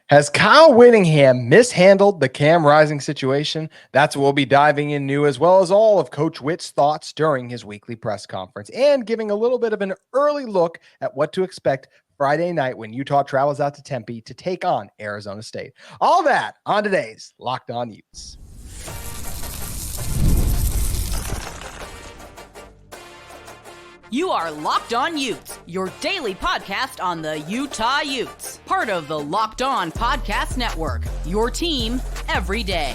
Has Kyle Whittingham mishandled the Cam Rising situation? That's what we'll be diving into, as well as all of Coach Witt's thoughts during his weekly press conference and giving a little bit of an early look at what to expect Friday night when Utah travels out to Tempe to take on Arizona State. All that on today's Locked On Utes. You are Locked On Utes, your daily podcast on the Utah Utes. Part of the Locked On Podcast Network, your team every day.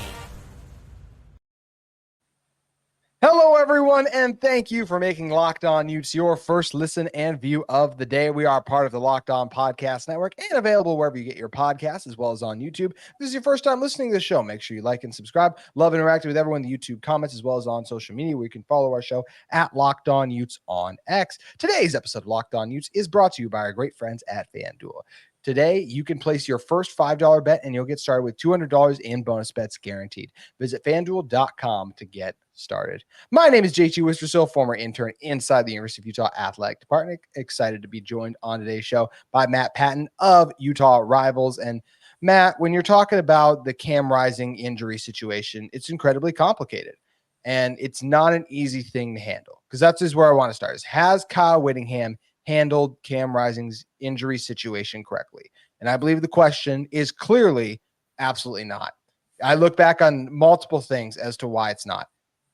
Hello, everyone, and thank you for making Locked On Utes your first listen and view of the day. We are part of the Locked On Podcast Network and available wherever you get your podcasts, as well as on YouTube. If this is your first time listening to the show, make sure you like and subscribe. Love interacting with everyone in the YouTube comments, as well as on social media, where you can follow our show at Locked On Utes on X. Today's episode of Locked On Utes is brought to you by our great friends at FanDuel. Today, you can place your first $5 bet, and you'll get started with $200 in bonus bets guaranteed. Visit FanDuel.com to get started. My name is JT Wistrcill, former intern inside the University of Utah Athletic Department. Excited to be joined on today's show by Matt Patton of Utah Rivals. And Matt, when you're talking about the Cam Rising injury situation, it's incredibly complicated. And it's not an easy thing to handle, because that's just where I want to start. Has Kyle Whittingham handled Cam Rising's injury situation correctly? And I believe the question is clearly absolutely not. I look back on multiple things as to why it's not.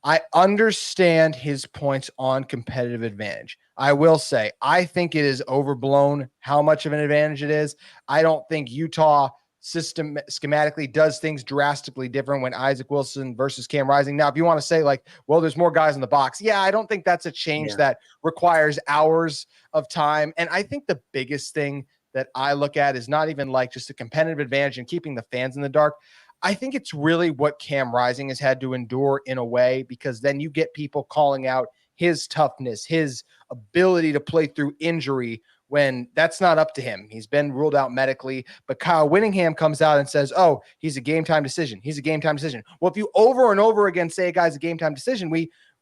I understand his points on competitive advantage. I will say, I think it is overblown how much of an advantage it is. I don't think Utah schematically does things drastically different when Isaac Wilson versus Cam Rising. Now, if you want to say like, well, there's more guys in the box. Yeah, I don't think that's a change that requires hours of time. And I think the biggest thing that I look at is not even like just a competitive advantage and keeping the fans in the dark. I think it's really what Cam Rising has had to endure in a way, because then you get people calling out his toughness, his ability to play through injury, when that's not up to him. He's been ruled out medically, but Kyle Whittingham comes out and says, oh, he's a game time decision. He's a game time decision. Well, if you over and over again say a guy's a game time decision,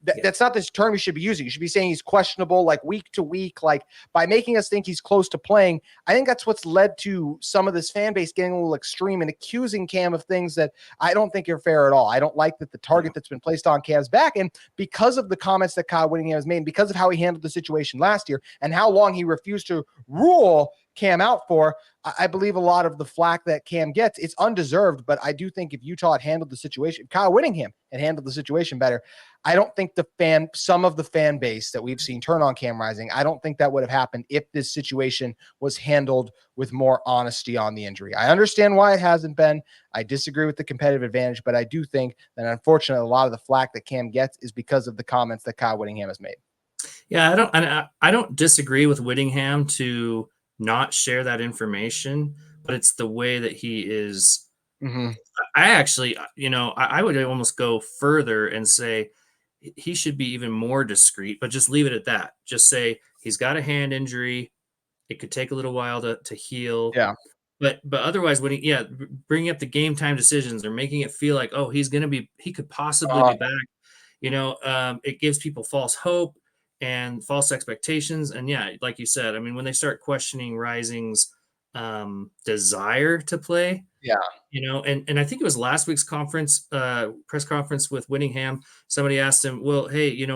that's not this term you should be using. You should be saying he's questionable, like week to week, like by making us think he's close to playing. I think that's what's led to some of this fan base getting a little extreme and accusing Cam of things that I don't think are fair at all. I don't like that the target that's been placed on Cam's back. And because of the comments that Kyle Whittingham has made, because of how he handled the situation last year and how long he refused to rule Cam out for, I believe a lot of the flack that Cam gets, it's undeserved. But I do think if Utah had handled the situation, Kyle Whittingham had handled the situation better, I don't think some of the fan base that we've seen turn on Cam Rising, I don't think that would have happened if this situation was handled with more honesty on the injury. I understand why it hasn't been. I disagree with the competitive advantage, but I do think that unfortunately a lot of the flack that Cam gets is because of the comments that Kyle Whittingham has made. Yeah, I don't disagree with Whittingham to not share that information, but it's the way that he is. Mm-hmm. I actually, I would almost go further and say he should be even more discreet, but just leave it at that. Just say he's got a hand injury. It could take a little while to heal. Yeah. But otherwise, bringing up the game time decisions or making it feel like, oh, he could possibly be back. It gives people false hope and false expectations. And yeah, like you said, I mean, when they start questioning Rising's desire to play, and I think it was last week's press conference with Whittingham, somebody asked him, well, hey,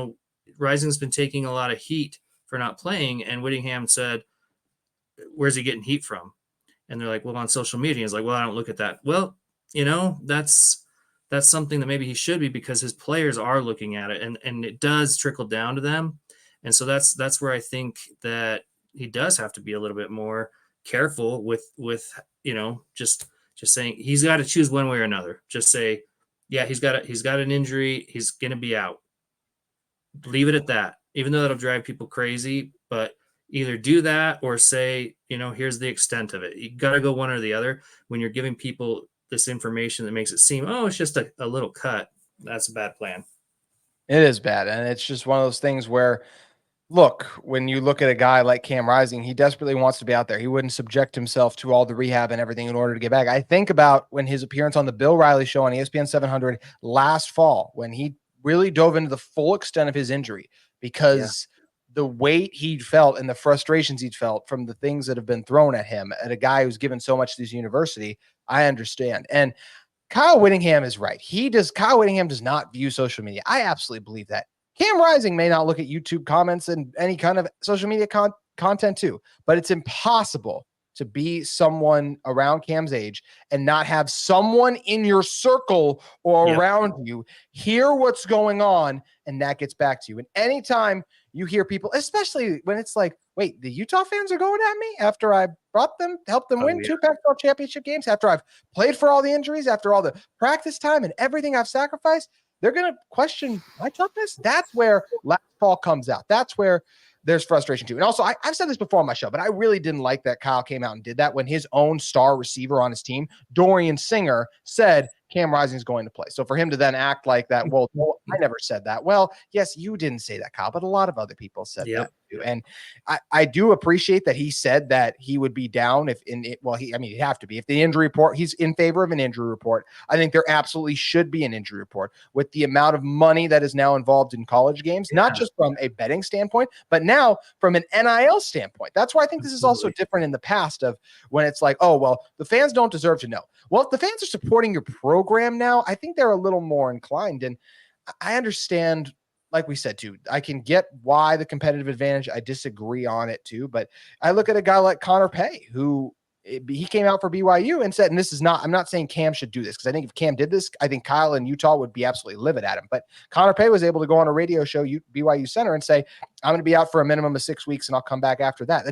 Rising's been taking a lot of heat for not playing. And Whittingham said, where's he getting heat from? And they're like, well, on social media. He's like, well, I don't look at that. Well, that's something that maybe he should be, because his players are looking at it and it does trickle down to them. And so that's where I think that he does have to be a little bit more careful with just saying he's got to choose one way or another. Just say, yeah, he's got an injury. He's going to be out. Leave it at that, even though that'll drive people crazy. But either do that or say, here's the extent of it. You got to go one or the other. When you're giving people this information that makes it seem, oh, it's just a little cut, that's a bad plan. It is bad. And it's just one of those things where, look, when you look at a guy like Cam Rising, he desperately wants to be out there. He wouldn't subject himself to all the rehab and everything in order to get back. I think about when his appearance on the Bill Riley show on ESPN 700 last fall, when he really dove into the full extent of his injury, because the weight he'd felt and the frustrations he'd felt from the things that have been thrown at him at a guy who's given so much to this university, I understand. And Kyle Whittingham is right. Kyle Whittingham does not view social media. I absolutely believe that. Cam Rising may not look at YouTube comments and any kind of social media content too, but it's impossible to be someone around Cam's age and not have someone in your circle or around you hear what's going on, and that gets back to you. And anytime you hear people, especially when it's like, wait, the Utah fans are going at me after I helped them win 2 Pac-12 championship games, after I've played for all the injuries, after all the practice time and everything I've sacrificed, they're going to question my toughness. That's where last fall comes out. That's where there's frustration too. And also, I've said this before on my show, but I really didn't like that Kyle came out and did that when his own star receiver on his team, Dorian Singer, said Cam Rising is going to play. So for him to then act like that, well, I never said that. Well, yes, you didn't say that, Kyle, but a lot of other people said that too. And I do appreciate that he said that he would be down if he'd have to be. If the injury report, he's in favor of an injury report. I think there absolutely should be an injury report with the amount of money that is now involved in college games, not just from a betting standpoint, but now from an NIL standpoint. That's why I think this is also different in the past of when it's like, oh, well, the fans don't deserve to know. Well, if the fans are supporting your program now, I think they're a little more inclined. And I understand, like we said, too, I can get why the competitive advantage. I disagree on it, too. But I look at a guy like Connor Pay, who he came out for BYU and said, and this is not, I'm not saying Cam should do this, because I think if Cam did this, I think Kyle in Utah would be absolutely livid at him. But Connor Pay was able to go on a radio show, BYU Center, and say, I'm going to be out for a minimum of 6 weeks and I'll come back after that.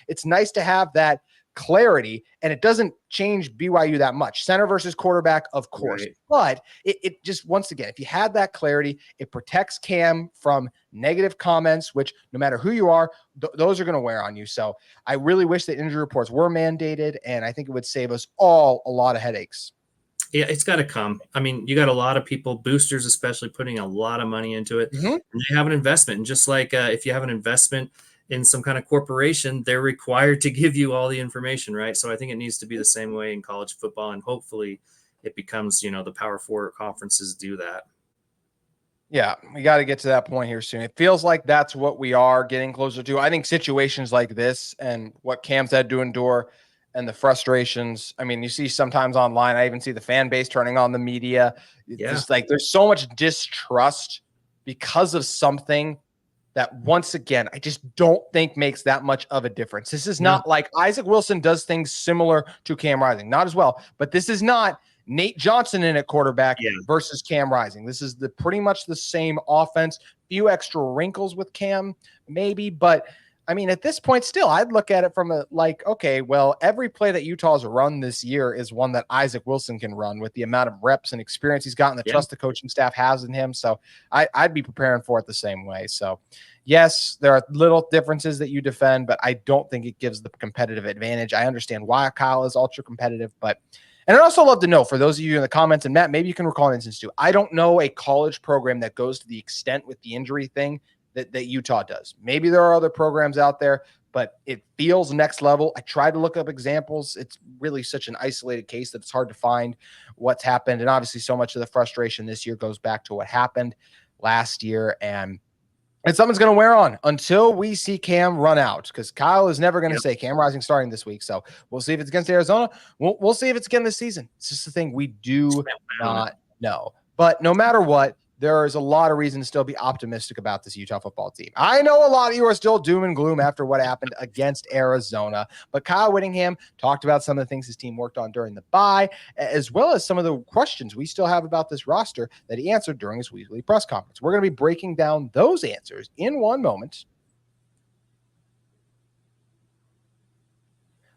It's nice to have that clarity, and it doesn't change BYU that much. Center versus quarterback, of course, but it just, once again, if you had that clarity, it protects Cam from negative comments, which no matter who you are, those are going to wear on you. So I really wish that injury reports were mandated, and I think it would save us all a lot of headaches. Yeah, it's got to come. I mean, you got a lot of people, boosters especially, putting a lot of money into it. And they have an investment. And just like if you have an investment in some kind of corporation, they're required to give you all the information, right? So I think it needs to be the same way in college football, and hopefully it becomes, the Power 4 conferences do that. Yeah, we got to get to that point here soon. It feels like that's what we are getting closer to. I think situations like this and what Cam's had to endure and the frustrations. I mean, you see sometimes online, I even see the fan base turning on the media. Just like there's so much distrust because of something that, once again, I just don't think makes that much of a difference. This is not like Isaac Wilson does things similar to Cam Rising, not as well, but this is not Nate Johnson in at quarterback versus Cam Rising. This is pretty much the same offense, few extra wrinkles with Cam maybe, but I mean, at this point still, I'd look at it from okay, well, every play that Utah's run this year is one that Isaac Wilson can run with the amount of reps and experience he's gotten, the trust the coaching staff has in him. So I'd be preparing for it the same way. So yes, there are little differences that you defend, but I don't think it gives the competitive advantage. I understand why Kyle is ultra competitive, and I'd also love to know, for those of you in the comments, and Matt, maybe you can recall an instance too. I don't know a college program that goes to the extent with the injury thing that Utah does. Maybe there are other programs out there, but it feels next level. I tried to look up examples. It's really such an isolated case that it's hard to find what's happened. And obviously so much of the frustration this year goes back to what happened last year. And something's going to wear on until we see Cam run out, because Kyle is never going to say Cam Rising starting this week. So we'll see if it's against Arizona. We'll see if it's again this season. It's just the thing we do not know. But no matter what, there is a lot of reason to still be optimistic about this Utah football team. I know a lot of you are still doom and gloom after what happened against Arizona, but Kyle Whittingham talked about some of the things his team worked on during the bye, as well as some of the questions we still have about this roster that he answered during his weekly press conference. We're going to be breaking down those answers in one moment.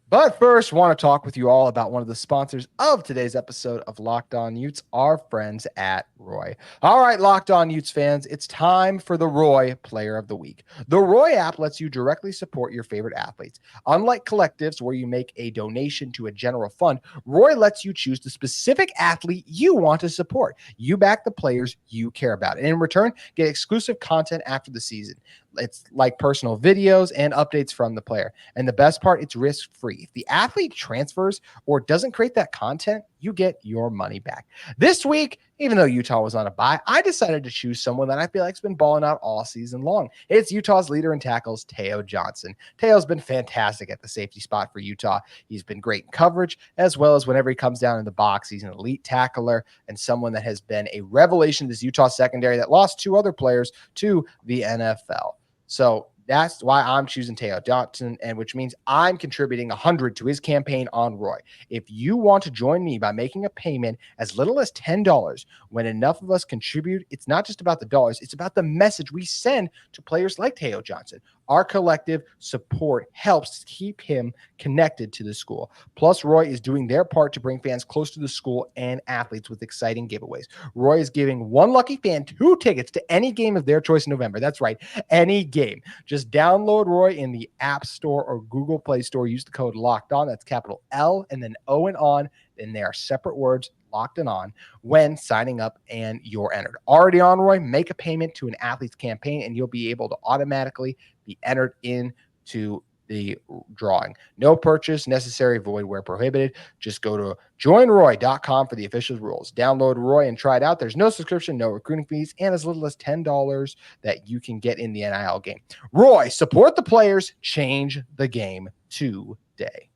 But first, want to talk with you all about one of the sponsors of today's episode of Locked On Utes, our friends at Roy. All right, Locked On Utes fans, it's time for the Roy Player of the Week. The Roy app lets you directly support your favorite athletes. Unlike collectives where you make a donation to a general fund, Roy lets you choose the specific athlete you want to support. You back the players you care about, and in return, get exclusive content after the season. It's like personal videos and updates from the player. And the best part, it's risk-free. If the athlete transfers or doesn't create that content you get your money back. This week, even though Utah was on a bye, I decided to choose someone that I feel like has been balling out all season long. It's Utah's leader in tackles, Teo Johnson. Teo's been fantastic at the safety spot for Utah. He's been great in coverage, as well as whenever he comes down in the box, he's an elite tackler and someone that has been a revelation of this Utah secondary that lost 2 other players to the NFL. So that's why I'm choosing Teo Johnson, and which means I'm contributing 100 to his campaign on Roy. If you want to join me by making a payment as little as $10, when enough of us contribute, it's not just about the dollars, it's about the message we send to players like Teo Johnson. Our collective support helps keep him connected to the school. Plus, Roy is doing their part to bring fans close to the school and athletes with exciting giveaways. Roy is giving one lucky fan 2 tickets to any game of their choice in November. That's right, any game. Just download Roy in the App Store or Google Play Store. Use the code Locked On. That's capital L and then O and on. Then they are separate words, Locked and On, when signing up and you're entered. Already on Roy, make a payment to an athlete's campaign and you'll be able to automatically be entered into the drawing. No purchase necessary, void where prohibited. Just go to joinroy.com for the official rules. Download Roy and try it out. There's no subscription, no recruiting fees, and as little as $10 that you can get in the NIL game. Roy, support the players, change the game today.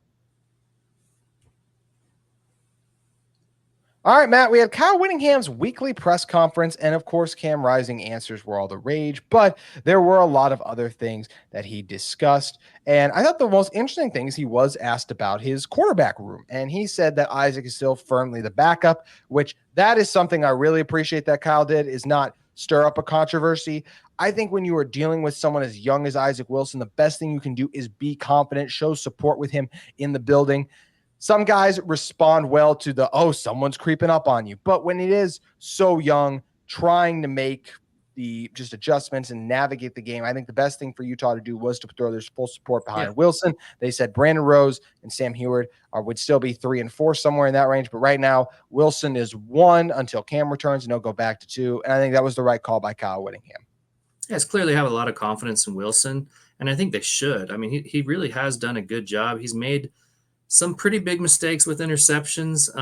All right, Matt, we had Kyle Whittingham's weekly press conference, and of course, Cam Rising answers were all the rage, but there were a lot of other things that he discussed. And I thought the most interesting thing is he was asked about his quarterback room, and he said that Isaac is still firmly the backup, which that is something I really appreciate that Kyle did, is not stir up a controversy. I think when you are dealing with someone as young as Isaac Wilson, the best thing you can do is be confident, show support with him in the building. Some guys respond well to the, oh, someone's creeping up on you. But when it is so young, trying to make the just adjustments and navigate the game, I think the best thing for Utah to do was to throw their full support behind Wilson. They said Brandon Rose and Sam Heward would still be 3 and 4, somewhere in that range. But right now, Wilson is 1 until Cam returns, and they'll go back to 2. And I think that was the right call by Kyle Whittingham. Yeah, it's clearly have a lot of confidence in Wilson, and I think they should. I mean, he really has done a good job. He's made some pretty big mistakes with interceptions.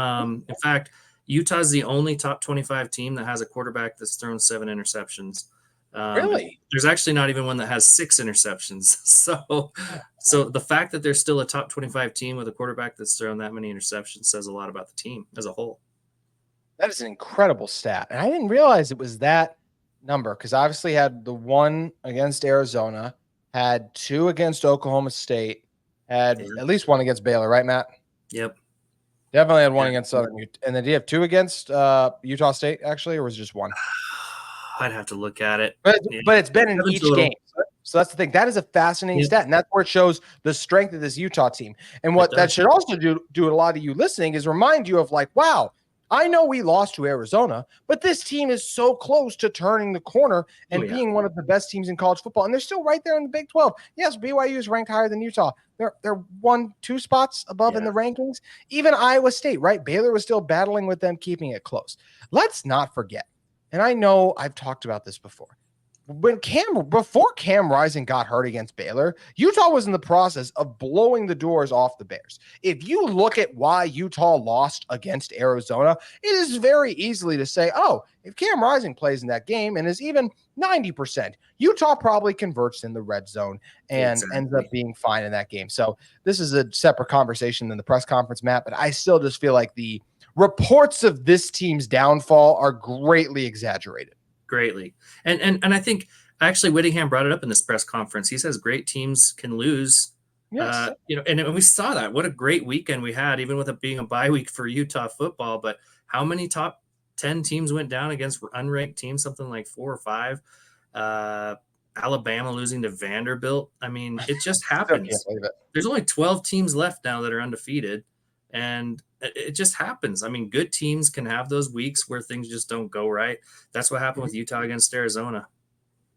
In fact, Utah's the only top 25 team that has a quarterback that's thrown 7 interceptions. Really? There's actually not even one that has 6 interceptions. So the fact that there's still a top 25 team with a quarterback that's thrown that many interceptions says a lot about the team as a whole. That is an incredible stat. And I didn't realize it was that number, because obviously had the 1 against Arizona, had 2 against Oklahoma State, had at least 1 against Baylor, right, Matt? Yep. Definitely had 1 against Southern Utah. And then did you have 2 against Utah State, actually, or was it just 1? I'd have to look at it. But it's been in each game. So that's the thing. That is a fascinating stat, and that's where it shows the strength of this Utah team. And what that should also do to a lot of you listening is remind you of, like, wow, I know we lost to Arizona, but this team is so close to turning the corner and being one of the best teams in college football. And they're still right there in the Big 12. Yes, BYU is ranked higher than Utah. They're 1-2 spots above in the rankings. Even Iowa State, right? Baylor was still battling with them, keeping it close. Let's not forget, and I know I've talked about this before, before Cam Rising got hurt against Baylor, Utah was in the process of blowing the doors off the Bears. If you look at why Utah lost against Arizona, it is very easily to say, oh, if Cam Rising plays in that game and is even 90%, Utah probably converts in the red zone and ends up being fine in that game. So this is a separate conversation than the press conference, Matt, but I still just feel like the reports of this team's downfall are greatly exaggerated. Greatly. And I think actually Whittingham brought it up in this press conference. He says great teams can lose. Yes. And we saw that. What a great weekend we had, even with it being a bye week for Utah football. But how many top 10 teams went down against unranked teams? Something like 4 or 5. Alabama losing to Vanderbilt. I mean, it just happens. There's only 12 teams left now that are undefeated. And it just happens. I mean, good teams can have those weeks where things just don't go right. That's what happened with Utah against Arizona.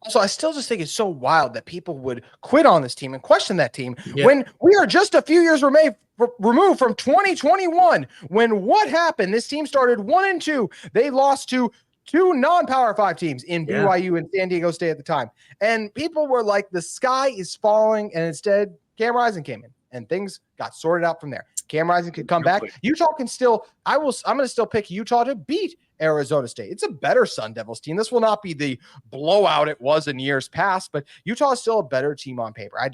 Also, I still just think it's so wild that people would quit on this team and question that team when we are just a few years removed from 2021, when what happened? This team started 1-2. They lost to 2 non-Power 5 teams in BYU and San Diego State at the time. And people were like, the sky is falling, and instead Cam Rising came in and things got sorted out from there. Cam Rising could come back. Utah can still, I'm going to still pick Utah to beat Arizona State. It's a better Sun Devils team. This will not be the blowout it was in years past, but Utah is still a better team on paper. I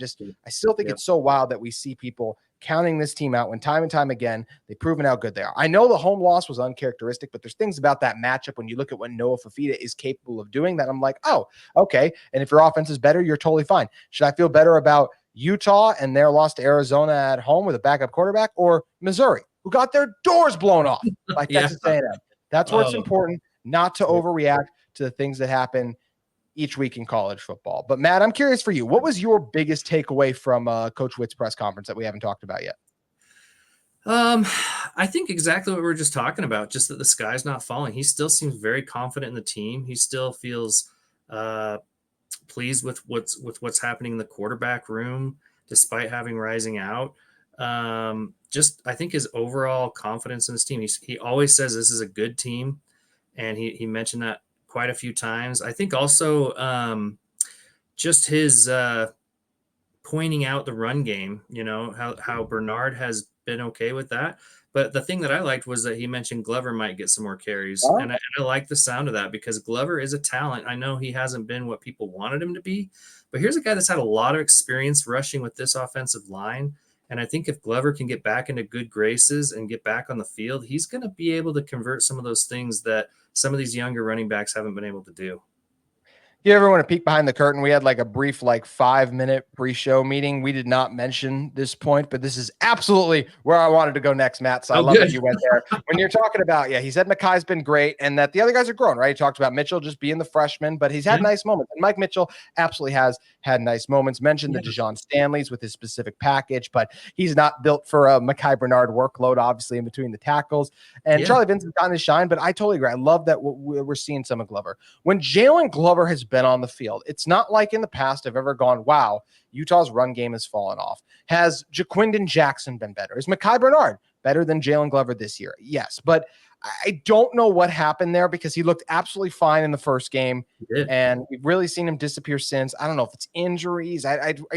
still think it's so wild that we see people counting this team out when time and time again, they've proven how good they are. I know the home loss was uncharacteristic, but there's things about that matchup when you look at what Noah Fafita is capable of doing that I'm like, oh, okay. And if your offense is better, you're totally fine. Should I feel better about Utah and their loss to Arizona at home with a backup quarterback, or Missouri, who got their doors blown off by Texas A&M? That's where it's important not to overreact to the things that happen each week in college football. But Matt, I'm curious for you. What was your biggest takeaway from Coach Witt's press conference that we haven't talked about yet? I think exactly what we were just talking about, just that the sky's not falling. He still seems very confident in the team. He still feels pleased with what's happening in the quarterback room, despite having Rising out. I think his overall confidence in his team. He always says this is a good team, and he mentioned that quite a few times. I think also just his pointing out the run game, how Bernard has been okay with that. But the thing that I liked was that he mentioned Glover might get some more carries. And I like the sound of that because Glover is a talent. I know he hasn't been what people wanted him to be, but here's a guy that's had a lot of experience rushing with this offensive line. And I think if Glover can get back into good graces and get back on the field, he's going to be able to convert some of those things that some of these younger running backs haven't been able to do. You ever want to peek behind the curtain? We had like a brief 5-minute pre-show meeting. We did not mention this point, but this is absolutely where I wanted to go next, Matt. So I love that you went there. When you're talking about, he said Makai's been great and that the other guys are growing, right? He talked about Mitchell just being the freshman, but he's had nice moments. And Mike Mitchell absolutely has had nice moments. Mentioned the Dijon Stanleys with his specific package, but he's not built for a Makai Bernard workload, obviously, in between the tackles. And Charlie Vincent's gotten his shine, but I totally agree. I love that we're seeing some of Glover. When Jalen Glover has been on the field, it's not like in the past I've ever gone, wow, Utah's run game has fallen off. Has Jaquindon Jackson been better? Is Makai Bernard better than Jalen Glover this year? Yes, but I don't know what happened there because he looked absolutely fine in the first game, and we've really seen him disappear since. I don't know if it's injuries.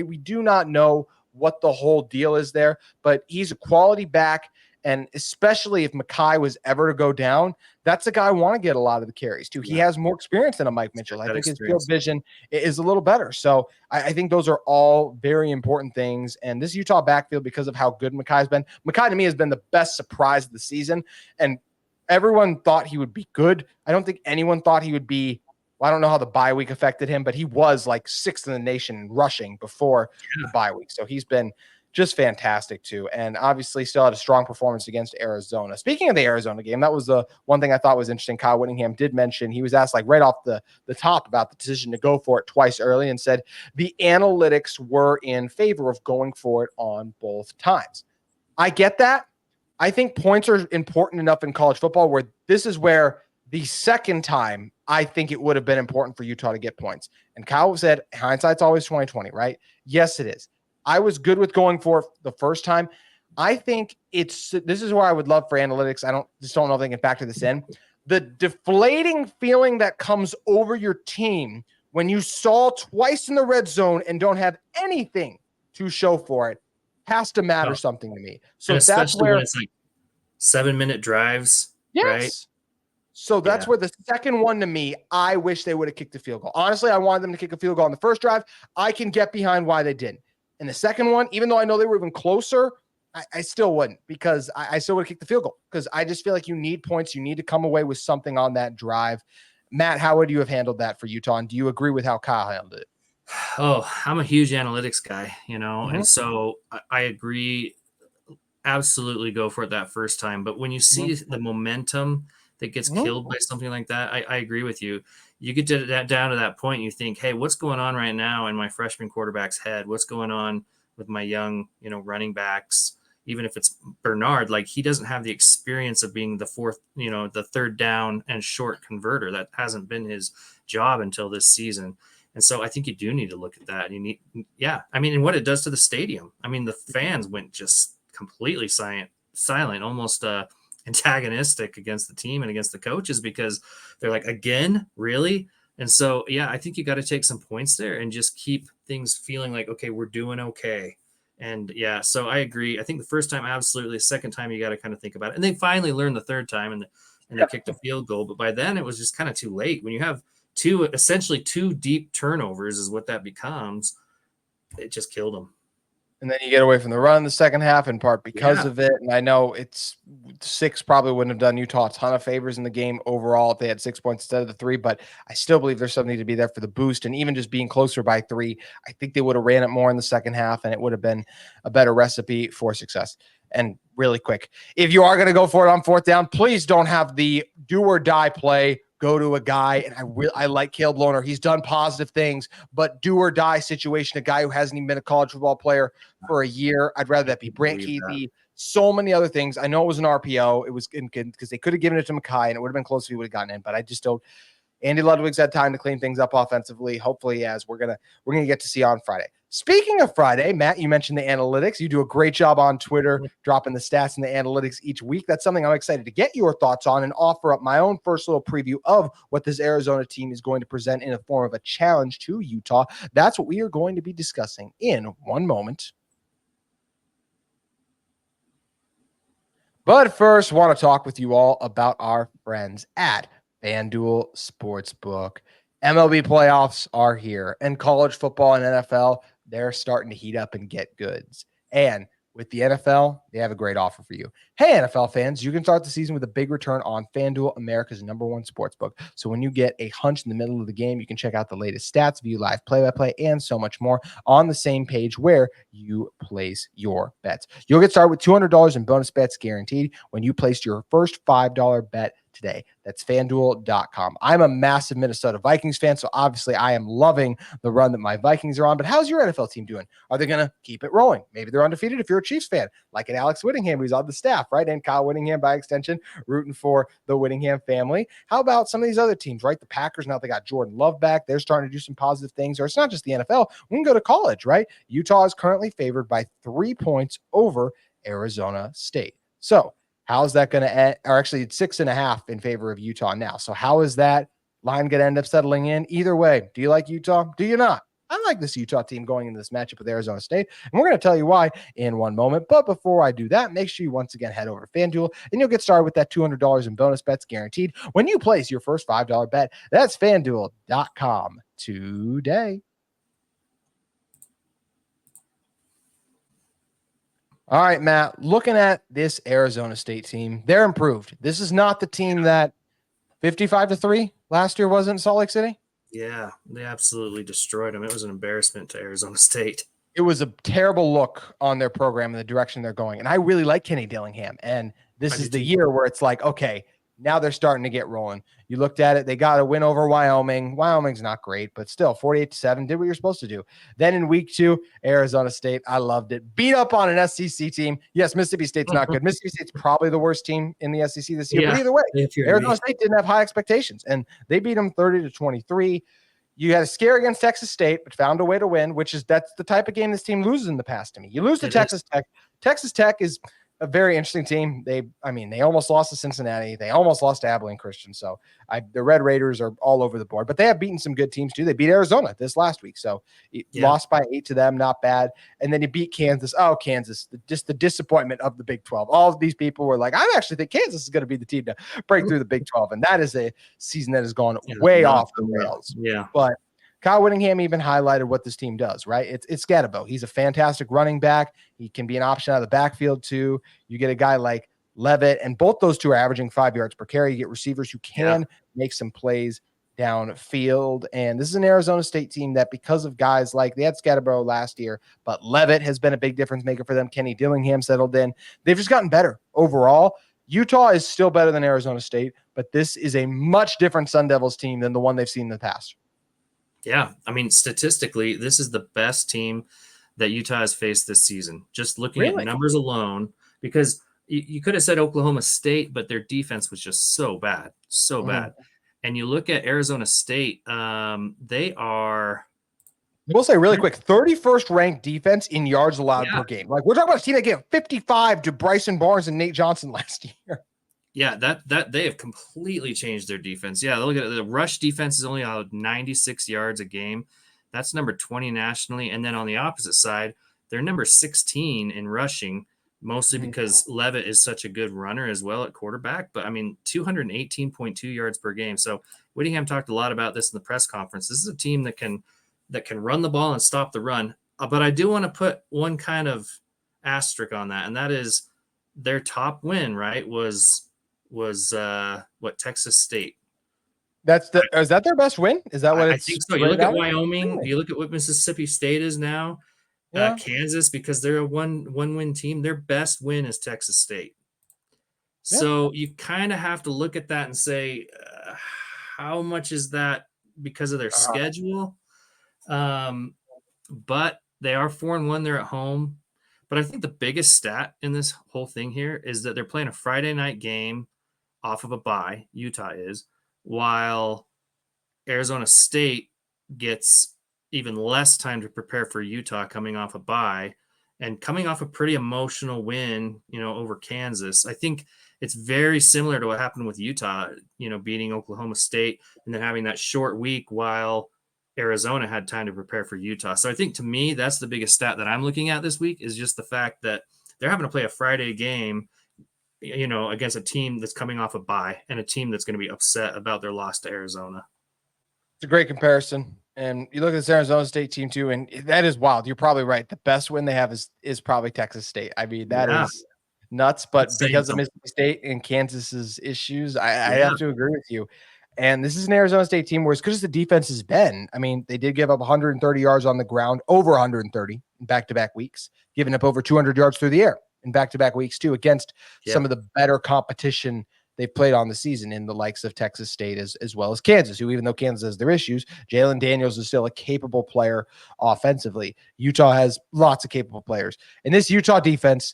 We do not know what the whole deal is there, but he's a quality back. And especially if Makai was ever to go down, that's a guy I want to get a lot of the carries too. He has more experience than a Mike Mitchell. I think his field vision is a little better. So I think those are all very important things. And this Utah backfield, because of how good Makai's been, Makai to me has been the best surprise of the season. And everyone thought he would be good. I don't think anyone thought he would be. Well, I don't know how the bye week affected him, but he was 6th in the nation in rushing before the bye week. So he's been just fantastic too. And obviously still had a strong performance against Arizona. Speaking of the Arizona game, that was the one thing I thought was interesting. Kyle Whittingham did mention, he was asked right off the top about the decision to go for it twice early and said the analytics were in favor of going for it on both times. I get that. I think points are important enough in college football where this is where the second time I think it would have been important for Utah to get points. And Kyle said, hindsight's always 20/20, right? Yes, it is. I was good with going for it the first time. I think this is where I would love for analytics. I don't know if they can factor this in. The deflating feeling that comes over your team when you stall twice in the red zone and don't have anything to show for it has to matter something to me. So and that's where when it's 7-minute drives, right? So that's where the second one to me, I wish they would have kicked the field goal. Honestly, I wanted them to kick a field goal on the first drive. I can get behind why they didn't. And the second one, even though I know they were even closer, I still wouldn't because I still would have kicked the field goal because I just feel like you need points. You need to come away with something on that drive. Matt, how would you have handled that for Utah? And do you agree with how Kyle handled it? Oh, I'm a huge analytics guy, and so I agree. Absolutely go for it that first time. But when you see the momentum that gets killed by something like that, I agree with you. You get down to that point, you think, hey, what's going on right now in my freshman quarterback's head? What's going on with my young, running backs? Even if it's Bernard, he doesn't have the experience of being the fourth, the third down and short converter. That hasn't been his job until this season. And so I think you do need to look at that. And what it does to the stadium. The fans went just completely silent, almost antagonistic against the team and against the coaches because they're like, again, really? And so, I think you got to take some points there and just keep things feeling like, okay, we're doing okay. And yeah, so I agree. I think the first time, absolutely. The second time, you got to kind of think about it. And they finally learned the third time, and they kicked a field goal. But by then, it was just kind of too late. When you have essentially two deep turnovers, is what that becomes. It just killed them. And then you get away from the run in the second half, in part because of it. And I know it's 6 probably wouldn't have done Utah a ton of favors in the game overall if they had 6 points instead of the 3, but I still believe there's something to be there for the boost. And even just being closer by 3, I think they would have ran it more in the second half, and it would have been a better recipe for success. And really quick, if you are going to go for it on 4th down, please don't have the do or die play go to a guy, and I like Caleb Lohner. He's done positive things, but do or die situation, a guy who hasn't even been a college football player for a year. I'd rather that be Brant Keithley. So many other things. I know it was an RPO. It was because they could have given it to Mackay, and it would have been close if he would have gotten in, but I just don't. Andy Ludwig's had time to clean things up offensively. Hopefully, as we're gonna get to see on Friday. Speaking of Friday, Matt, you mentioned the analytics. You do a great job on Twitter, dropping the stats and the analytics each week. That's something I'm excited to get your thoughts on and offer up my own first little preview of what this Arizona team is going to present in the form of a challenge to Utah. That's what we are going to be discussing in one moment. But first, want to talk with you all about our friends at FanDuel Sportsbook. MLB playoffs are here, and college football and NFL, they're starting to heat up and get goods. And with the NFL, they have a great offer for you. Hey, NFL fans, you can start the season with a big return on FanDuel, America's #1 sportsbook. So when you get a hunch in the middle of the game, you can check out the latest stats, view live play-by-play, and so much more on the same page where you place your bets. You'll get started with $200 in bonus bets guaranteed when you place your first $5 bet today. That's FanDuel.com. I'm a massive Minnesota Vikings fan, so obviously I am loving the run that my Vikings are on. But how's your NFL team doing? Are they going to keep it rolling? Maybe they're undefeated if you're a Chiefs fan, like an Alex Whittingham, who's on the staff, right? And Kyle Whittingham, by extension, rooting for the Whittingham family. How about some of these other teams, right? The Packers, now they got Jordan Love back. They're starting to do some positive things. Or it's not just the NFL. We can go to college, right? Utah is currently favored by 3 points over Arizona State. So how's that going to end? Or actually, it's 6.5 in favor of Utah now. So how is that line going to end up settling in? Either way, do you like Utah? Do you not? I like this Utah team going into this matchup with Arizona State, and we're going to tell you why in one moment. But before I do that, make sure you once again head over to FanDuel, and you'll get started with that $200 in bonus bets guaranteed when you place your first $5 bet. That's FanDuel.com today. All right, Matt, looking at this Arizona State team, they're improved. This is not the team that 55-3 last year was in Salt Lake City. Yeah, they absolutely destroyed them. It was an embarrassment to Arizona State. It was a terrible look on their program and the direction they're going. And I really like Kenny Dillingham. And this is the year where it's like, okay, now they're starting to get rolling. You looked at it, they got a win over Wyoming. Wyoming's not great, but still 48-7, did what you're supposed to do. Then in week 2, Arizona State, I loved it. Beat up on an SEC team. Yes, Mississippi State's not good. Mississippi State's probably the worst team in the SEC this year. But either way, Arizona State didn't have high expectations, and they beat them 30-23. You had a scare against Texas State, but found a way to win, that's the type of game this team loses in the past to me. You lose to Texas Tech. Texas Tech is a very interesting team. They almost lost to Cincinnati. They almost lost to Abilene Christian. So the Red Raiders are all over the board, but they have beaten some good teams too. They beat Arizona this last week. So lost by 8 to them. Not bad. And then you beat Kansas. Oh, Kansas, just the disappointment of the Big 12. All of these people were like, I actually think Kansas is going to be the team to break through the Big 12. And that is a season that has gone way off the rails. Yeah. But Kyle Whittingham even highlighted what this team does, right? It's Scatabo. He's a fantastic running back. He can be an option out of the backfield too. You get a guy like Levitt, and both those two are averaging 5 yards per carry. You get receivers who can make some plays downfield. And this is an Arizona State team that, because of guys like, they had Scatabo last year, but Levitt has been a big difference maker for them. Kenny Dillingham settled in. They've just gotten better overall. Utah is still better than Arizona State, but this is a much different Sun Devils team than the one they've seen in the past. Yeah, I mean, statistically, this is the best team that Utah has faced this season. Just looking at numbers alone, because you could have said Oklahoma State, but their defense was just so bad. And you look at Arizona State, they are. We'll say really quick, 31st ranked defense in yards allowed per game. Like, we're talking about a team that gave 55 to Bryson Barnes and Nate Johnson last year. Yeah, that they have completely changed their defense. Yeah, look at it. The rush defense is only allowed 96 yards a game. That's number 20 nationally. And then on the opposite side, They're number 16 in rushing, mostly because Levitt is such a good runner as well at quarterback. But I mean, 218.2 yards per game. So Whittingham talked a lot about this in the press conference. This is a team that can run the ball and stop the run. But I do want to put one kind of asterisk on that, and that is their top win, right, was what, Texas State. Is that their best win? Is that what I it's think so. You look at Wyoming, Really? you look at what Mississippi State is now, Yeah. Kansas, because they're a one-win team. Their best win is Texas State. Yeah. So you kind of have to look at that and say, how much is that because of their schedule? But they are 4-1. They're at home. But I think the biggest stat in this whole thing here is that they're playing a Friday night game off of a bye. Utah is, while Arizona State gets even less time to prepare for Utah coming off a bye and coming off a pretty emotional win, over Kansas. I think it's very similar to what happened with Utah, beating Oklahoma State and then having that short week while Arizona had time to prepare for Utah. So I think, to me, that's the biggest stat that I'm looking at this week, is just the fact that they're having to play a Friday game, against a team that's coming off a bye and a team that's going to be upset about their loss to Arizona. It's a great comparison. And you look at this Arizona State team too, and that is wild. You're probably right. The best win they have is probably Texas State. I mean, that is nuts. But because of Mississippi State and Kansas's issues, I have to agree with you. And this is an Arizona State team where, as good as the defense has been, I mean, they did give up 130 yards on the ground, over 130 in back-to-back weeks, giving up over 200 yards through the air in back-to-back weeks too, against some of the better competition they've played on the season in the likes of Texas State as well as Kansas, who, even though Kansas has their issues, Jalen Daniels is still a capable player offensively. Utah has lots of capable players. And this Utah defense,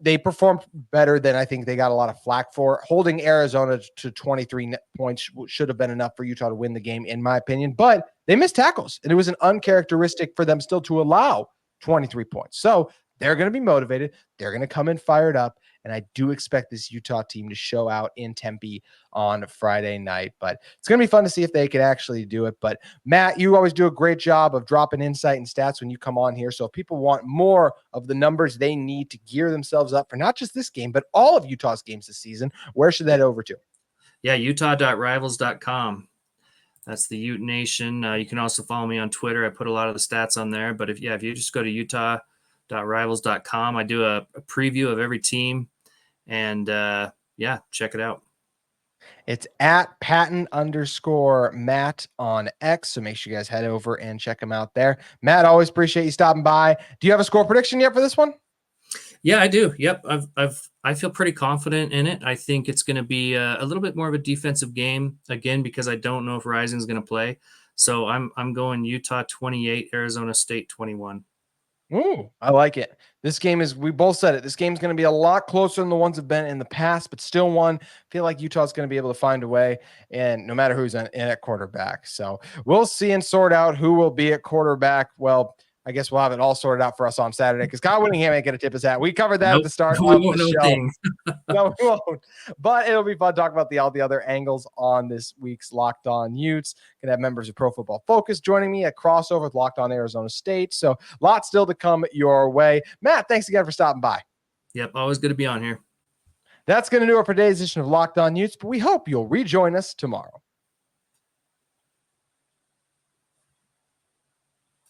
they performed better than I think they got a lot of flack for. Holding Arizona to 23 points should have been enough for Utah to win the game, in my opinion. But they missed tackles, and it was an uncharacteristic for them still to allow 23 points. So they're going to be motivated. They're going to come in fired up. And I do expect this Utah team to show out in Tempe on Friday night. But it's going to be fun to see if they can actually do it. But Matt, you always do a great job of dropping insight and stats when you come on here. So if people want more of the numbers they need to gear themselves up for not just this game, but all of Utah's games this season, where should they head over to? Yeah, utah.rivals.com. That's the Ute Nation. You can also follow me on Twitter. I put a lot of the stats on there. But if you just go to utah.rivals.com, I do a preview of every team. And check it out. It's at Patton_Matt on X. So make sure you guys head over and check him out there. Matt, always appreciate you stopping by. Do you have a score prediction yet for this one? Yeah, I do. Yep. I feel pretty confident in it. I think it's going to be a little bit more of a defensive game, again, because I don't know if Rising's going to play. So I'm going Utah 28, Arizona State 21. Ooh, I like it. This game is, we both said it, this game's going to be a lot closer than the ones have been in the past, but still one. I feel like Utah's going to be able to find a way, and no matter who's in at quarterback. So we'll see and sort out who will be at quarterback. Well, I guess we'll have it all sorted out for us on Saturday, because Kyle Whittingham ain't going to tip his hat. We covered that at the start of the show. No, we won't. But it'll be fun to talk about all the other angles on this week's Locked On Utes. Going to have members of Pro Football Focus joining me at crossover with Locked On Arizona State. So lots still to come your way. Matt, thanks again for stopping by. Yep, always good to be on here. That's going to do it for today's edition of Locked On Utes, but we hope you'll rejoin us tomorrow.